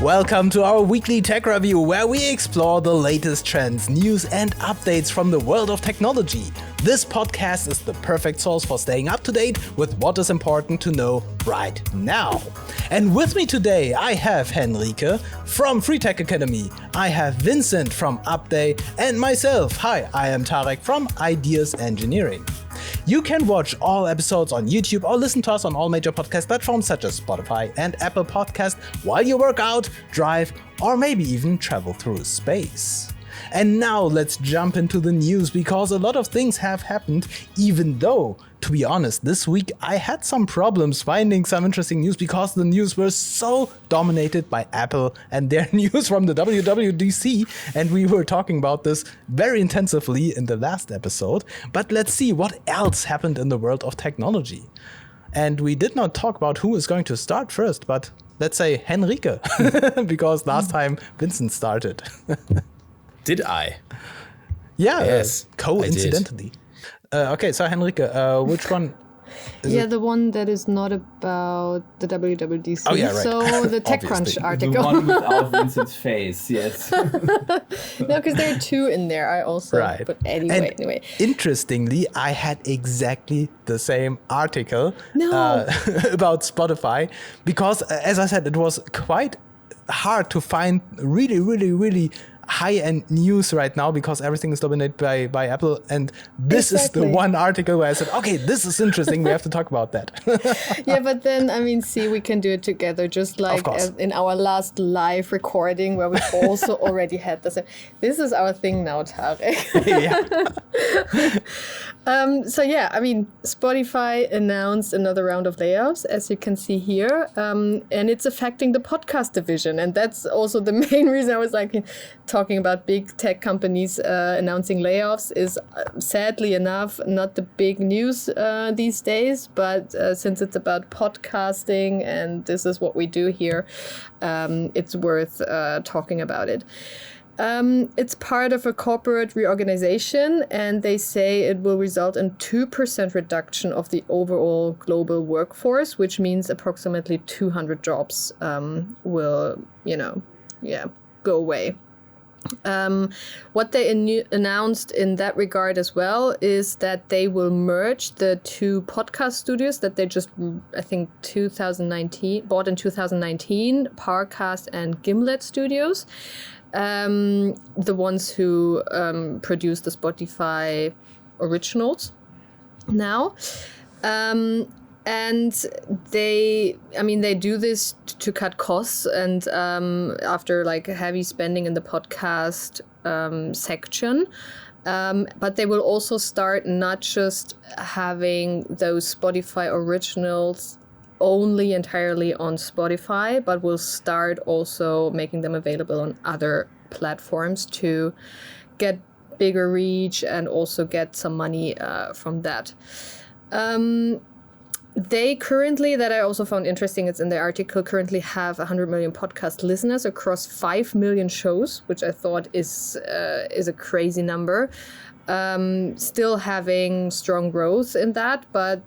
Welcome to our weekly tech review, where we explore the latest trends, news, and updates from the world of technology. This podcast is the perfect source for staying up to date with what is important to know right now. And with me today, I have Henrike from Free Tech Academy, I have Vincent from Update, and myself. Hi, I am Tarek from Ideas Engineering. You can watch all episodes on YouTube or listen to us on all major podcast platforms such as Spotify and Apple Podcast while you work out, drive, or maybe even travel through space. And now let's jump into the news, because a lot of things have happened, even though, to be honest, this week I had some problems finding some interesting news because the news was so dominated by Apple and their news from the WWDC, and we were talking about this very intensively in the last episode. But let's see what else happened in the world of technology. And we did not talk about who is going to start first, but let's say Henrike, because last time Vincent started. Did I? Yeah, yes, coincidentally. Okay, so Henrike, which one? The one that is not about the WWDC. Oh, yeah, right. So the TechCrunch article. The one without Vincent's face, yes. No, because there are two in there. I also. Right. But anyway. Interestingly, I had exactly the same article No. about Spotify, because, as I said, it was quite hard to find really high-end news right now, because everything is dominated by Apple, and this is the one article where I said, okay, this is interesting, we have to talk about that. Yeah, but then, we can do it together, just like in our last live recording, where we also already had this. This is our thing now, Tarek. Spotify announced another round of layoffs, as you can see here, and it's affecting the podcast division, and that's also the main reason I was talking about big tech companies announcing layoffs is sadly enough not the big news these days, but since it's about podcasting and this is what we do here, it's worth talking about it. It's part of a corporate reorganization, and they say it will result in 2% reduction of the overall global workforce, which means approximately 200 jobs will, go away. What they announced in that regard as well is that they will merge the two podcast studios that they just, I think, bought in 2019, Parcast and Gimlet Studios, the ones who produce the Spotify originals now. And they do this to cut costs, and after heavy spending in the podcast section, but they will also start not just having those Spotify originals only entirely on Spotify, but will start also making them available on other platforms to get bigger reach and also get some money from that. They currently, that I also found interesting, it's in the article, currently have 100 million podcast listeners across 5 million shows, which I thought is a crazy number. Still having strong growth in that, but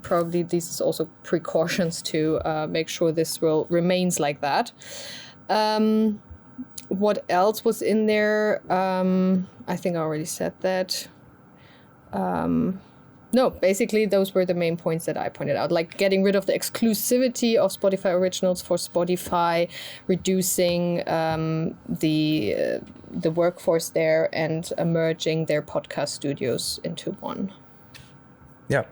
probably this is also precautions to make sure this remains like that. What else was in there? I think I already said that. No, basically those were the main points that I pointed out, like getting rid of the exclusivity of Spotify originals for Spotify, reducing the workforce there, and merging their podcast studios into one. Yeah.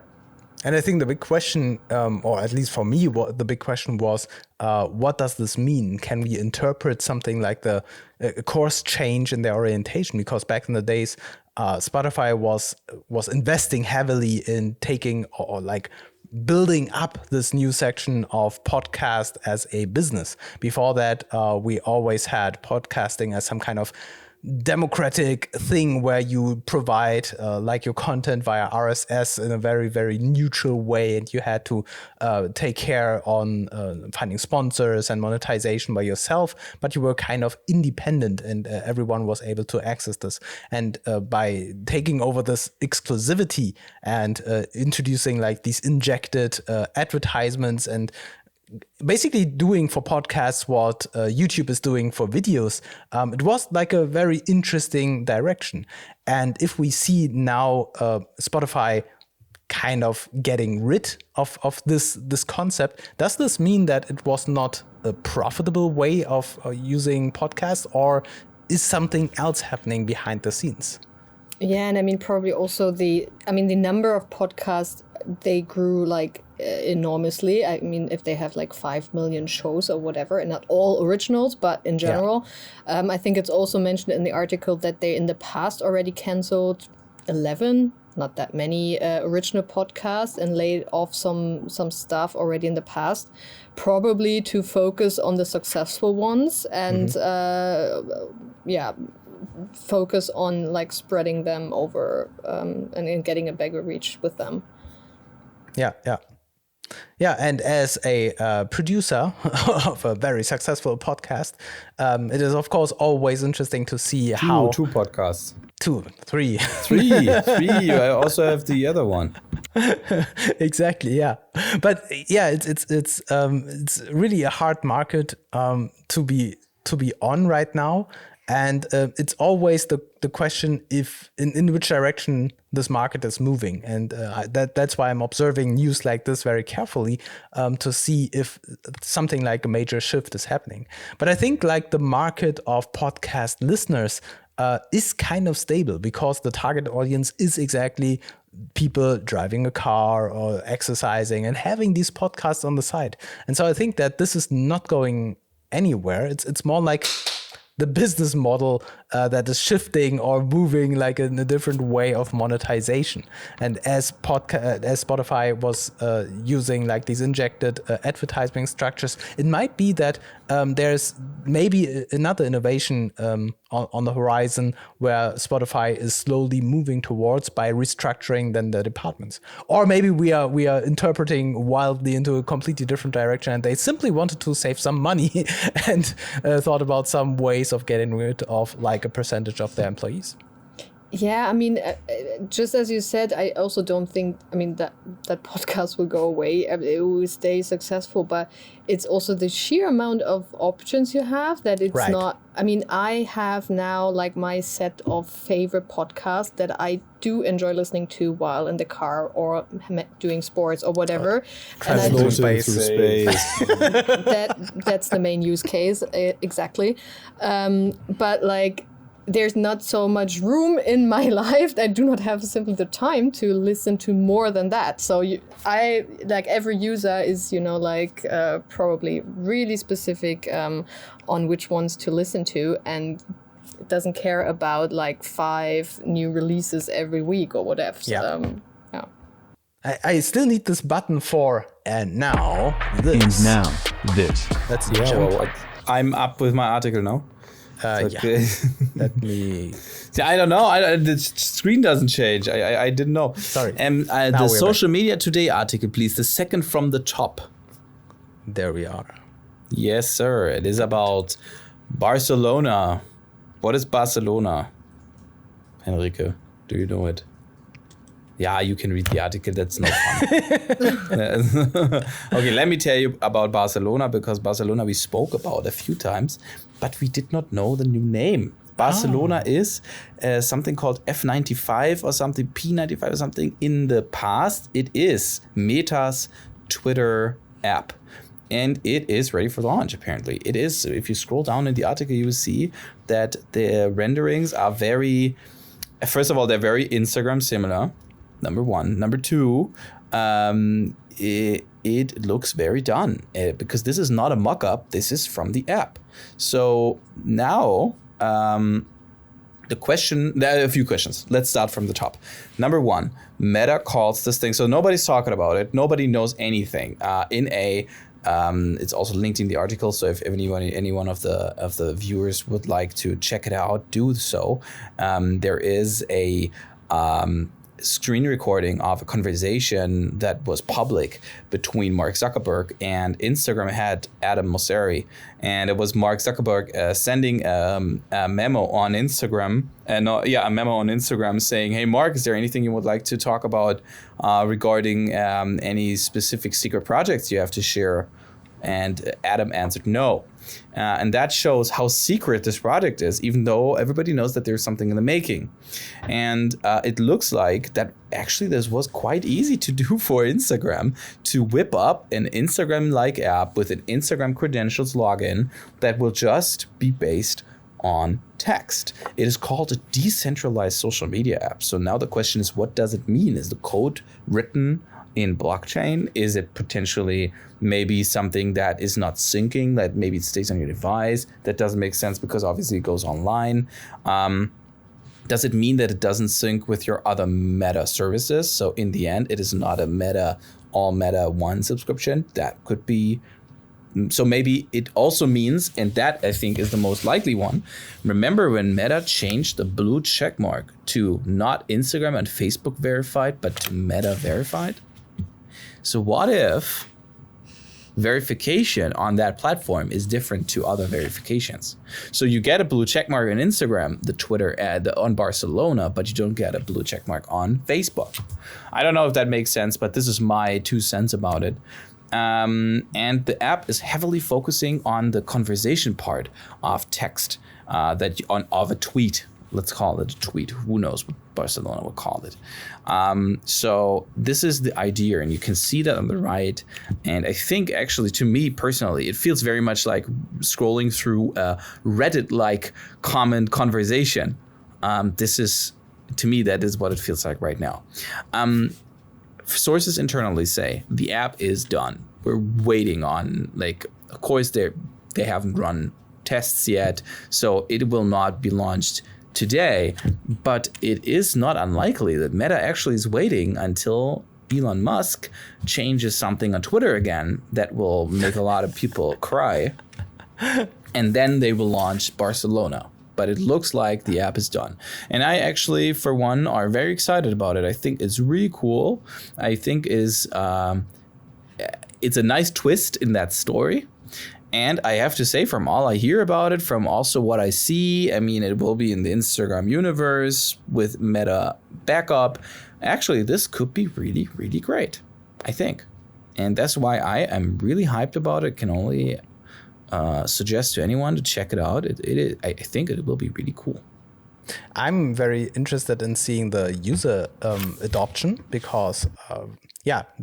And I think the big question, or at least for me, the big question was, what does this mean? Can we interpret something like the course change in their orientation? Because back in the days, Spotify was investing heavily in taking or building up this new section of podcast as a business. Before that, we always had podcasting as some kind of democratic thing where you provide like your content via RSS in a very, very neutral way, and you had to take care on finding sponsors and monetization by yourself, but you were kind of independent, and everyone was able to access this. And by taking over this exclusivity and introducing like these injected advertisements and basically doing for podcasts what YouTube is doing for videos, it was like a very interesting direction. And if we see now Spotify kind of getting rid of this concept, does this mean that it was not a profitable way of using podcasts, or is something else happening behind the scenes? Yeah, and I mean, probably also the number of podcasts, they grew like enormously. I mean, if they have like 5 million shows or whatever, and not all originals, but in general, I think it's also mentioned in the article that they in the past already canceled 11, not that many original podcasts, and laid off some staff already in the past, probably to focus on the successful ones and focus on like spreading them over and getting a bigger reach with them. Yeah, and as a producer of a very successful podcast, it is of course always interesting to see how two podcasts. Three. I also have the other one. Exactly. Yeah, but yeah, it's really a hard market to be on right now. And it's always the question if in which direction this market is moving. And that's why I'm observing news like this very carefully to see if something like a major shift is happening. But I think like the market of podcast listeners is kind of stable, because the target audience is exactly people driving a car or exercising and having these podcasts on the side. And so I think that this is not going anywhere. It's more like the business model that is shifting or moving like in a different way of monetization. And as Spotify was using like these injected advertising structures, it might be that there's maybe another innovation on the horizon where Spotify is slowly moving towards by restructuring then the departments. Or maybe we are interpreting wildly into a completely different direction, and they simply wanted to save some money and thought about some ways of getting rid of like a percentage of their employees. Yeah, I mean, just as you said, I also don't think, I mean, that podcast will go away. It will stay successful, but it's also the sheer amount of options you have that it's right. not, I mean, I have now like my set of favorite podcasts that I do enjoy listening to while in the car or doing sports or whatever. Traveling through space. That's the main use case, exactly. But like, there's not so much room in my life. I do not have simply the time to listen to more than that. So I like every user is, probably really specific on which ones to listen to, and it doesn't care about like 5 new releases every week or whatever. Yeah. I still need this button for and now this. And now this. That's the jump. I'm up with my article now. Let me. See, I don't know. The screen doesn't change. I didn't know. Sorry. The Social Media Today article, please. The second from the top. There we are. Yes, sir. It is about Barcelona. What is Barcelona? Henrike, do you know it? Yeah, you can read the article. That's not fun. Okay, let me tell you about Barcelona, because Barcelona we spoke about a few times, but we did not know the new name. Barcelona is something called F95 or something, P95 or something. In the past, it is Meta's Twitter app. And it is ready for launch, apparently. It is. If you scroll down in the article, you will see that the renderings are very... First of all, they're very Instagram similar. Number one. Number two, it looks very done, because this is not a mock-up. This is from the app. So now the question, there are a few questions. Let's start from the top. Number one, Meta calls this thing. So nobody's talking about it. Nobody knows anything. In a It's also linked in the article, so if anyone of the viewers would like to check it out, do so. There is a screen recording of a conversation that was public between Mark Zuckerberg and Instagram head Adam Mosseri, and it was Mark Zuckerberg sending a memo on Instagram, a memo on Instagram saying, "Hey Mark, is there anything you would like to talk about regarding any specific secret projects you have to share?" And Adam answered no. And that shows how secret this project is, even though everybody knows that there's something in the making. And it looks like that actually this was quite easy to do for Instagram, to whip up an Instagram-like app with an Instagram credentials login that will just be based on text. It is called a decentralized social media app. So now the question is, what does it mean? Is the code written in blockchain? Is it potentially maybe something that is not syncing, that maybe it stays on your device? That doesn't make sense because obviously it goes online. Does it mean that it doesn't sync with your other Meta services? So in the end, it is not a Meta, all Meta one subscription. That could be. So maybe it also means, and that I think is the most likely one, remember when Meta changed the blue check mark to not Instagram and Facebook verified, but to Meta verified? So what if verification on that platform is different to other verifications? So you get a blue checkmark on Instagram, the Twitter ad on Barcelona, but you don't get a blue checkmark on Facebook. I don't know if that makes sense, but this is my 2 cents about it. And the app is heavily focusing on the conversation part of text of a tweet. Let's call it a tweet. Who knows what Barcelona would call it. So this is the idea, and you can see that on the right. And I think actually, to me personally, it feels very much like scrolling through a Reddit-like comment conversation. This is, to me, that is what it feels like right now. Sources internally say the app is done. We're waiting on, of course, they haven't run tests yet, so it will not be launched today, but it is not unlikely that Meta actually is waiting until Elon Musk changes something on Twitter again that will make a lot of people cry, and then they will launch Barcelona. But it looks like the app is done. And I actually, for one, are very excited about it. I think it's really cool. I think it's a nice twist in that story. And I have to say, from all I hear about it, from also what I see, I mean, it will be in the Instagram universe with Meta backup. Actually, this could be really, really great, I think. And that's why I am really hyped about it. Can only suggest to anyone to check it out. I think it will be really cool. I'm very interested in seeing the user adoption because,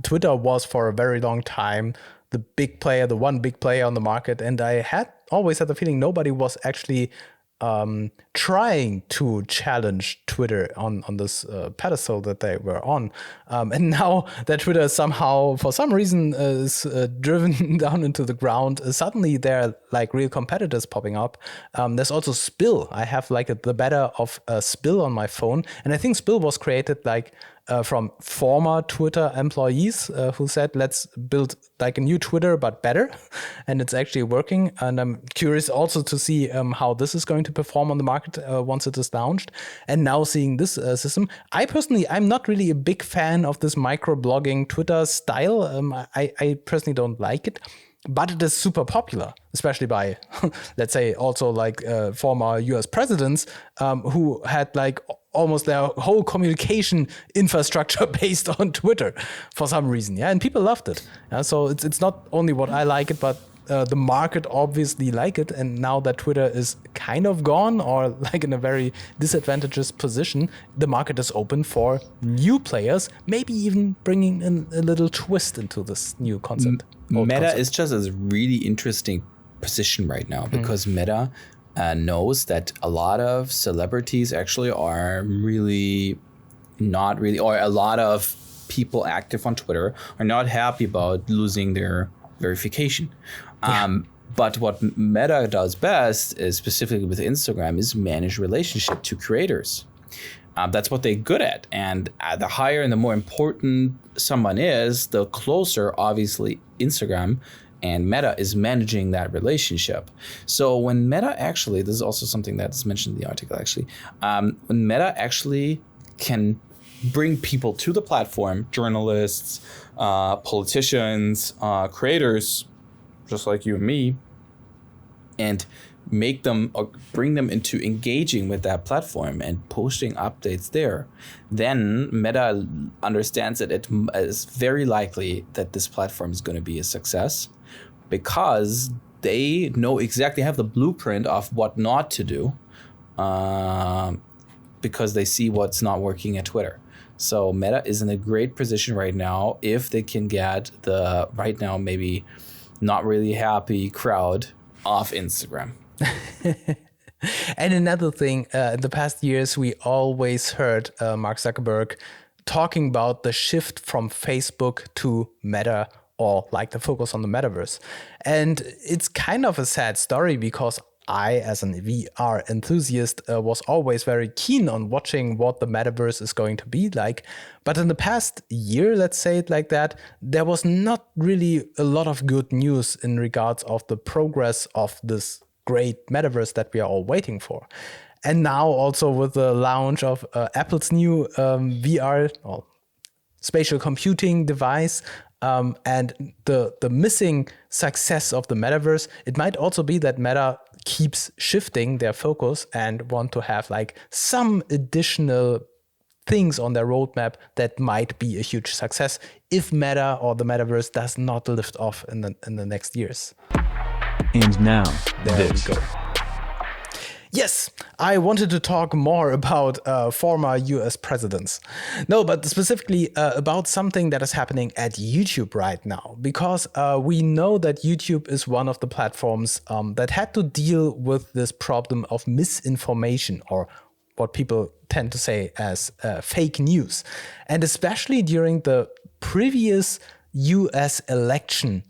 Twitter was for a very long time the one big player on the market, and I always had the feeling nobody was actually trying to challenge Twitter on this pedestal that they were on. And now that Twitter somehow, for some reason, is driven down into the ground, suddenly there are real competitors popping up. There's also Spill. I have the beta of Spill on my phone. And I think Spill was created from former Twitter employees who said, let's build a new Twitter, but better. And it's actually working. And I'm curious also to see how this is going to perform on the market once it is launched. And now seeing this system, I'm not really a big fan of this microblogging Twitter style. I personally don't like it. But it is super popular, especially by, let's say, also former US presidents who had almost their whole communication infrastructure based on Twitter for some reason. Yeah, and people loved it. Yeah, so it's not only what I like it, but the market obviously like it. And now that Twitter is kind of gone or in a very disadvantageous position, the market is open for new players, maybe even bringing in a little twist into this new concept. Meta is just a really interesting position right now because Meta knows that a lot of celebrities actually are really not really, or a lot of people active on Twitter are not happy about losing their verification. Yeah. But what Meta does best, is specifically with Instagram, is manage relationship to creators. That's what they're good at. And the higher and the more important someone is, the closer, obviously, Instagram and Meta is managing that relationship. So when Meta actually, this is also something that's mentioned in the article actually, when Meta actually can bring people to the platform, journalists, politicians, creators, just like you and me, and make them or bring them into engaging with that platform and posting updates there, then Meta understands that it is very likely that this platform is going to be a success because they know exactly, have the blueprint of what not to do, because they see what's not working at Twitter. So Meta is in a great position right now if they can get the right now maybe not really happy crowd off Instagram. And another thing, in the past years, we always heard Mark Zuckerberg talking about the shift from Facebook to Meta, or like the focus on the metaverse. And it's kind of a sad story because I, as an VR enthusiast, was always very keen on watching what the metaverse is going to be like. But in the past year, let's say it like that, there was not really a lot of good news in regards of the progress of this great metaverse that we are all waiting for. And now also with the launch of Apple's new VR, or spatial computing device, and the missing success of the metaverse, it might also be that Meta keeps shifting their focus and want to have like some additional things on their roadmap that might be a huge success if Meta or the metaverse does not lift off in the next years. And now, There this. we go. Yes, I wanted to talk more about former US presidents. No, but specifically about something that is happening at YouTube right now, because we know that YouTube is one of the platforms that had to deal with this problem of misinformation, or what people tend to say as fake news. And especially during the previous US election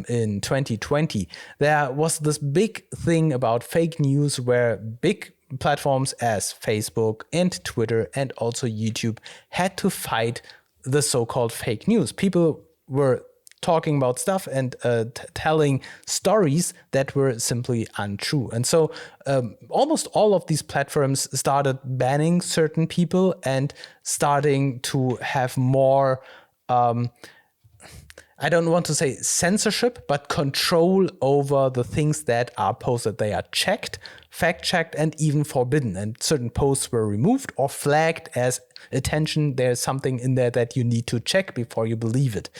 in 2020, there was this big thing about fake news where big platforms as Facebook and Twitter and also YouTube had to fight the so-called fake news. People were talking about stuff and telling stories that were simply untrue. And so almost all of these platforms started banning certain people and starting to have more I don't want to say censorship, but control over the things that are posted. They are checked, fact-checked, and even forbidden. And certain posts were removed or flagged as attention. There's something in there that you need to check before you believe it.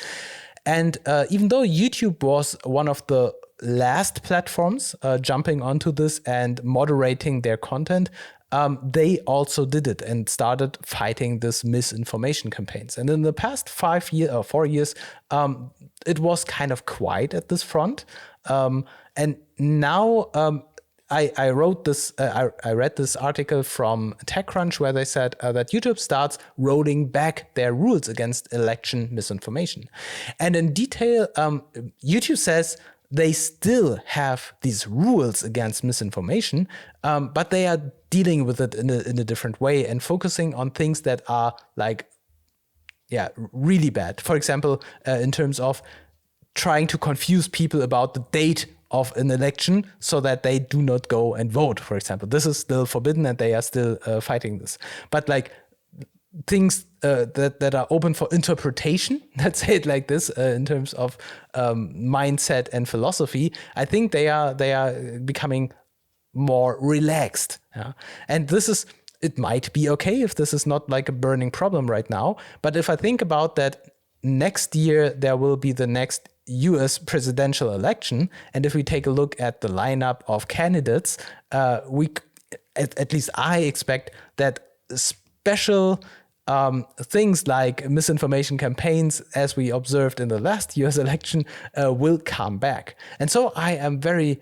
And even though YouTube was one of the last platforms jumping onto this and moderating their content, they also did it and started fighting this misinformation campaigns. And in the past 4 years, it was kind of quiet at this front. And now I wrote this. I read this article from TechCrunch where they said that YouTube starts rolling back their rules against election misinformation. And in detail, YouTube says they still have these rules against misinformation, but they are dealing with it in a different way and focusing on things that are like, really bad. For example, in terms of trying to confuse people about the date of an election so that they do not go and vote, for example. This is still forbidden and they are still fighting this. But like things that are open for interpretation, let's say it like this, in terms of mindset and philosophy, I think they are becoming more relaxed. Yeah? And it might be okay if this is not like a burning problem right now. But if I think about that, next year there will be the next US presidential election. And if we take a look at the lineup of candidates, at least I expect that special things like misinformation campaigns, as we observed in the last US election, will come back. And so I am very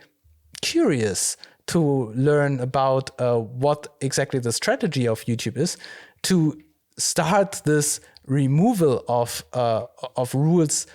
curious to learn about what exactly the strategy of YouTube is to start this removal of rules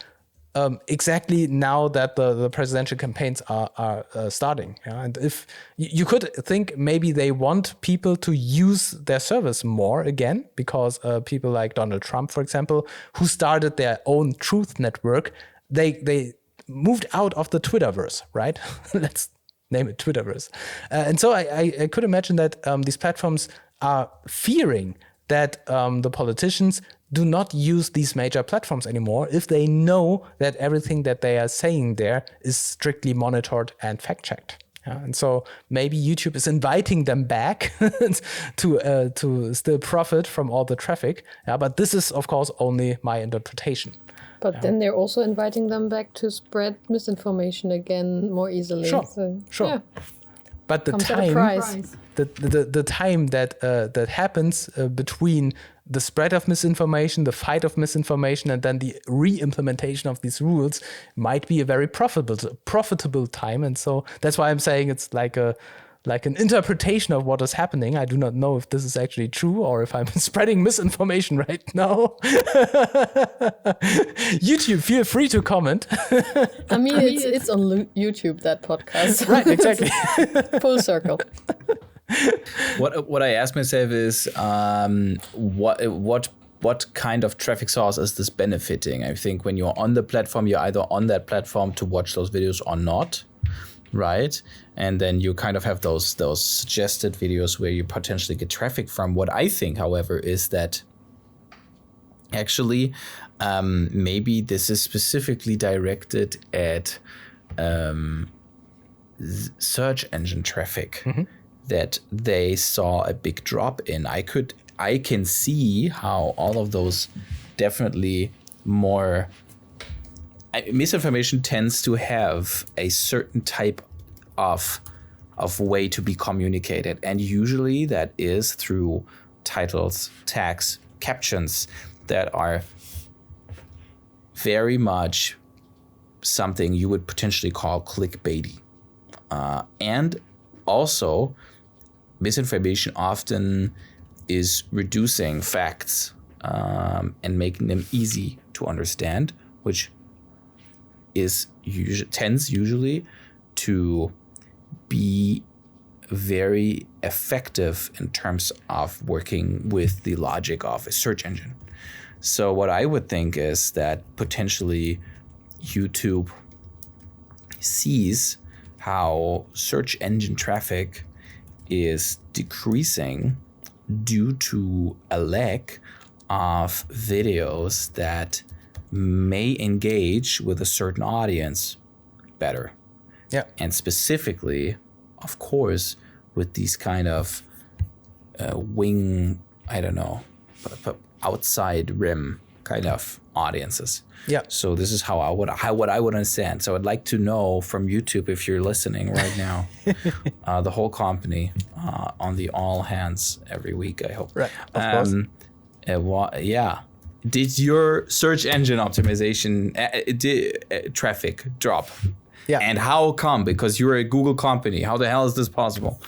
exactly now that the presidential campaigns are starting. Yeah? And if you could think maybe they want people to use their service more again, because people like Donald Trump, for example, who started their own truth network, they moved out of the Twitterverse, right? Let's name it Twitterverse. And so I could imagine that these platforms are fearing that the politicians do not use these major platforms anymore if they know that everything that they are saying there is strictly monitored and fact-checked. Yeah, and so maybe YouTube is inviting them back to still profit from all the traffic. Yeah, but this is, of course, only my interpretation. But then they're also inviting them back to spread misinformation again more easily. Sure. Yeah. But the Comes at a time, price. the time that happens between the spread of misinformation, the fight of misinformation, and then the re-implementation of these rules might be a very profitable time. And so that's why I'm saying it's like an interpretation of what is happening. I do not know if this is actually true or if I'm spreading misinformation right now. YouTube, feel free to comment. I mean, it's on YouTube, that podcast. Right, exactly. Full circle. What I ask myself is what kind of traffic source is this benefiting? I think when you're on the platform, you're either on that platform to watch those videos or not, right? And then you kind of have those suggested videos where you potentially get traffic from. What I think, however, is that actually maybe this is specifically directed at search engine traffic. Mm-hmm. That they saw a big drop in. I can see how all of those definitely more misinformation tends to have a certain type of way to be communicated, and usually that is through titles, tags, captions that are very much something you would potentially call clickbaity, and also misinformation often is reducing facts and making them easy to understand, which tends usually to be very effective in terms of working with the logic of a search engine. So what I would think is that potentially YouTube sees how search engine traffic is decreasing due to a lack of videos that may engage with a certain audience better. Yeah. And specifically, of course, with these kind of outside rim kind of audiences. Yeah. So this is what I would understand. So I'd like to know from YouTube, if you're listening right now, the whole company on the all hands every week, I hope. Right. Of course. Yeah. Did your search engine optimization traffic drop? Yeah. And how come? Because you're a Google company. How the hell is this possible?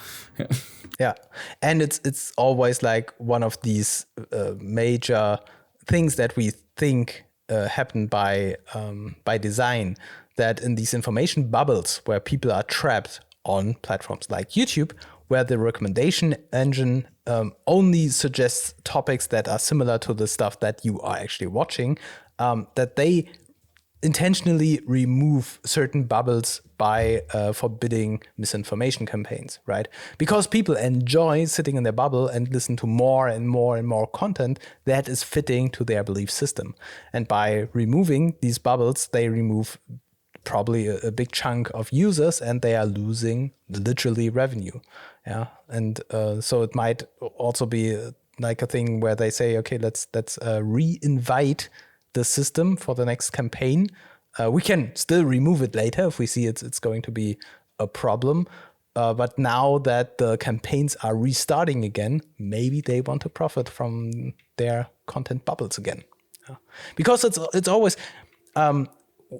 Yeah. And it's always like one of these major things that we think happen by design, that in these information bubbles where people are trapped on platforms like YouTube, where the recommendation engine only suggests topics that are similar to the stuff that you are actually watching, that they intentionally remove certain bubbles by forbidding misinformation campaigns, right? Because people enjoy sitting in their bubble and listen to more and more and more content that is fitting to their belief system. And by removing these bubbles, they remove probably a big chunk of users, and they are losing literally revenue. Yeah, and so it might also be like a thing where they say, okay, let's re-invite the system for the next campaign. We can still remove it later if we see it's going to be a problem. But now that the campaigns are restarting again, maybe they want to profit from their content bubbles again. Because it's always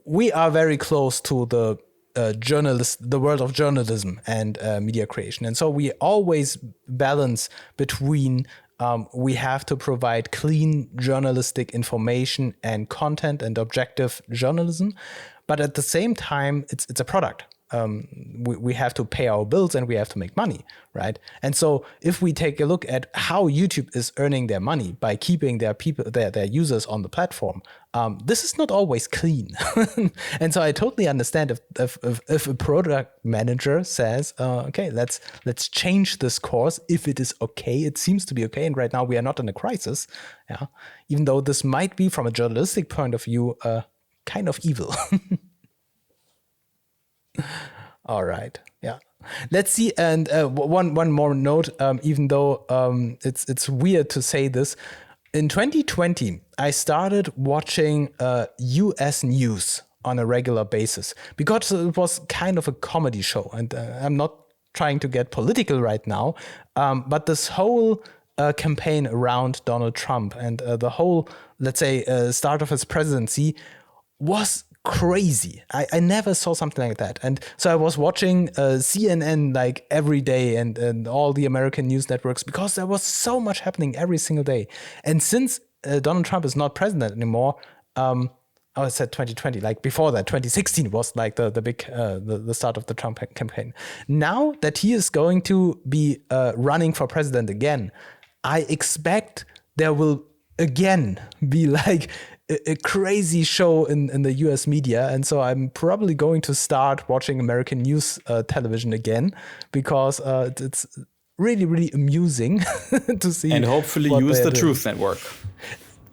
we are very close to the the world of journalism and media creation, and so we always balance between we have to provide clean journalistic information and content and objective journalism, but at the same time, it's a product. we have to pay our bills and we have to make money, right? And so if we take a look at how YouTube is earning their money by keeping their users on the platform, this is not always clean. And so I totally understand if a product manager says, okay, let's change this course if it is okay. It seems to be okay, and right now we are not in a crisis. Yeah, even though this might be from a journalistic point of view kind of evil. All right. Yeah. Let's see. And one more note, even though it's weird to say this. In 2020, I started watching US news on a regular basis because it was kind of a comedy show. And I'm not trying to get political right now, but this whole campaign around Donald Trump and the whole, let's say, start of his presidency was crazy. I never saw something like that. And so I was watching CNN like every day and all the American news networks because there was so much happening every single day. And since Donald Trump is not president anymore, I said 2020, like before that, 2016 was like the big, the start of the Trump campaign. Now that he is going to be running for president again, I expect there will again be like a crazy show in the US media. And so I'm probably going to start watching American news television again because it's really, really amusing to see. And hopefully use the Truth Network.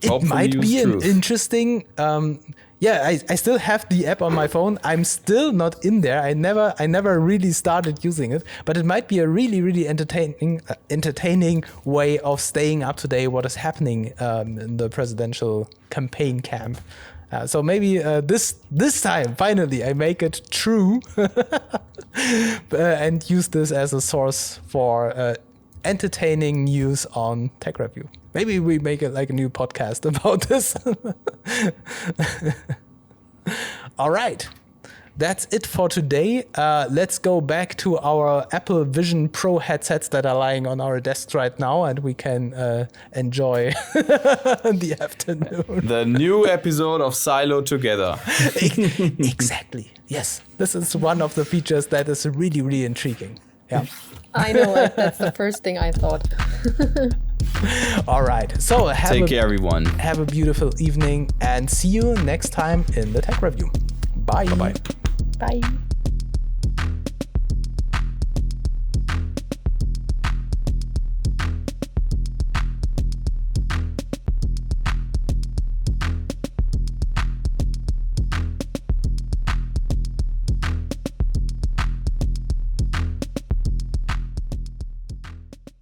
It might be an interesting... I still have the app on my phone. I'm still not in there. I never really started using it, but it might be a really, really entertaining way of staying up to date what is happening in the presidential campaign camp. So maybe this time, finally, I make it true and use this as a source for entertaining news on TechReview. Maybe we make it like a new podcast about this. All right. That's it for today. Let's go back to our Apple Vision Pro headsets that are lying on our desks right now, and we can enjoy the afternoon. The new episode of Silo Together. Exactly. Yes. This is one of the features that is really, really intriguing. Yeah. I know it. That's the first thing I thought. All right. So take care, everyone. Have a beautiful evening and see you next time in the Tech Review. Bye. Bye-bye. Bye.